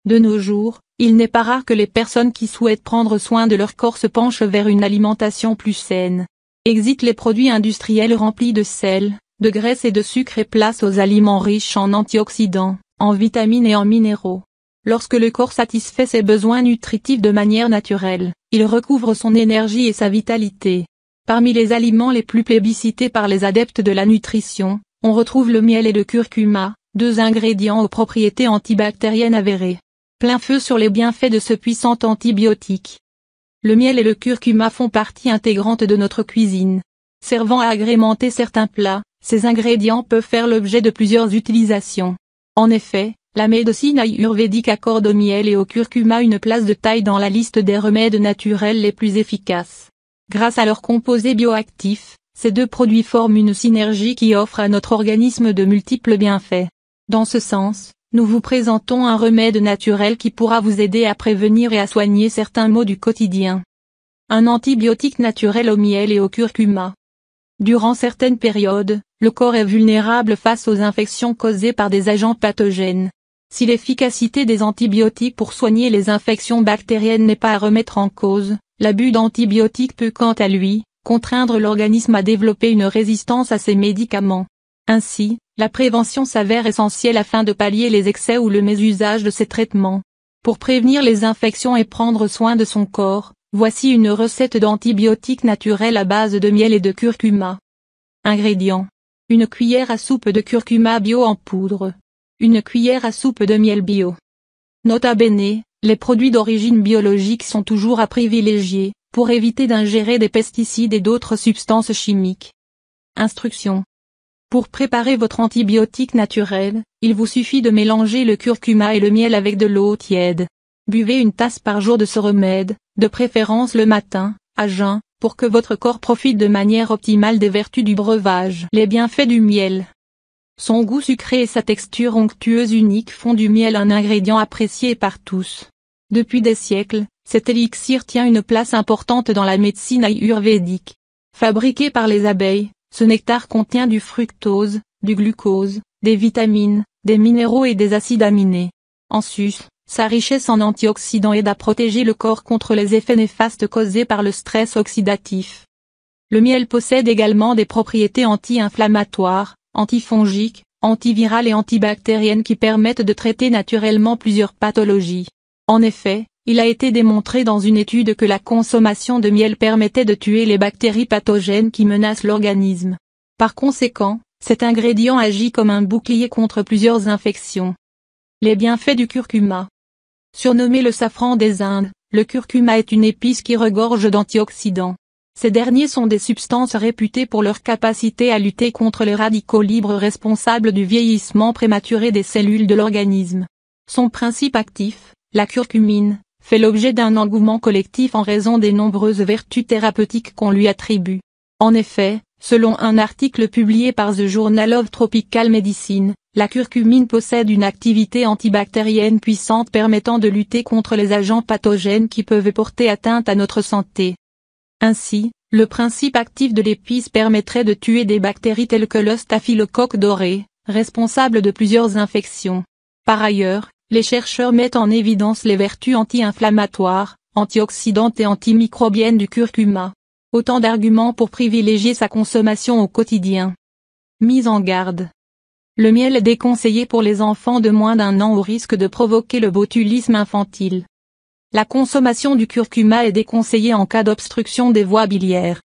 De nos jours, il n'est pas rare que les personnes qui souhaitent prendre soin de leur corps se penchent vers une alimentation plus saine. Exit les produits industriels remplis de sel, de graisse et de sucre et place aux aliments riches en antioxydants, en vitamines et en minéraux. Lorsque le corps satisfait ses besoins nutritifs de manière naturelle, il recouvre son énergie et sa vitalité. Parmi les aliments les plus plébiscités par les adeptes de la nutrition, on retrouve le miel et le curcuma, deux ingrédients aux propriétés antibactériennes avérées. Plein feu sur les bienfaits de ce puissant antibiotique. Le miel et le curcuma font partie intégrante de notre cuisine. Servant à agrémenter certains plats, ces ingrédients peuvent faire l'objet de plusieurs utilisations. En effet, la médecine ayurvédique accorde au miel et au curcuma une place de taille dans la liste des remèdes naturels les plus efficaces. Grâce à leurs composés bioactifs, ces deux produits forment une synergie qui offre à notre organisme de multiples bienfaits. Dans ce sens, nous vous présentons un remède naturel qui pourra vous aider à prévenir et à soigner certains maux du quotidien. Un antibiotique naturel au miel et au curcuma. Durant certaines périodes, le corps est vulnérable face aux infections causées par des agents pathogènes. Si l'efficacité des antibiotiques pour soigner les infections bactériennes n'est pas à remettre en cause, l'abus d'antibiotiques peut quant à lui, contraindre l'organisme à développer une résistance à ces médicaments. Ainsi, la prévention s'avère essentielle afin de pallier les excès ou le mésusage de ces traitements. Pour prévenir les infections et prendre soin de son corps, voici une recette d'antibiotiques naturels à base de miel et de curcuma. Ingrédients. Une cuillère à soupe de curcuma bio en poudre. Une cuillère à soupe de miel bio. Nota bene, les produits d'origine biologique sont toujours à privilégier, pour éviter d'ingérer des pesticides et d'autres substances chimiques. Instructions. Pour préparer votre antibiotique naturel, il vous suffit de mélanger le curcuma et le miel avec de l'eau tiède. Buvez une tasse par jour de ce remède, de préférence le matin, à jeun, pour que votre corps profite de manière optimale des vertus du breuvage. Les bienfaits du miel. Son goût sucré et sa texture onctueuse unique font du miel un ingrédient apprécié par tous. Depuis des siècles, cet élixir tient une place importante dans la médecine ayurvédique. Fabriqué par les abeilles, ce nectar contient du fructose, du glucose, des vitamines, des minéraux et des acides aminés. En sus, sa richesse en antioxydants aide à protéger le corps contre les effets néfastes causés par le stress oxydatif. Le miel possède également des propriétés anti-inflammatoires, antifongiques, antivirales et antibactériennes qui permettent de traiter naturellement plusieurs pathologies. En effet, il a été démontré dans une étude que la consommation de miel permettait de tuer les bactéries pathogènes qui menacent l'organisme. Par conséquent, cet ingrédient agit comme un bouclier contre plusieurs infections. Les bienfaits du curcuma. Surnommé le safran des Indes, le curcuma est une épice qui regorge d'antioxydants. Ces derniers sont des substances réputées pour leur capacité à lutter contre les radicaux libres responsables du vieillissement prématuré des cellules de l'organisme. Son principe actif, la curcumine, fait l'objet d'un engouement collectif en raison des nombreuses vertus thérapeutiques qu'on lui attribue. En effet, selon un article publié par The Journal of Tropical Medicine, la curcumine possède une activité antibactérienne puissante permettant de lutter contre les agents pathogènes qui peuvent porter atteinte à notre santé. Ainsi, le principe actif de l'épice permettrait de tuer des bactéries telles que le staphylocoque doré, responsable de plusieurs infections. Par ailleurs, les chercheurs mettent en évidence les vertus anti-inflammatoires, antioxydantes et antimicrobiennes du curcuma. Autant d'arguments pour privilégier sa consommation au quotidien. Mise en garde. Le miel est déconseillé pour les enfants de moins d'1 an au risque de provoquer le botulisme infantile. La consommation du curcuma est déconseillée en cas d'obstruction des voies biliaires.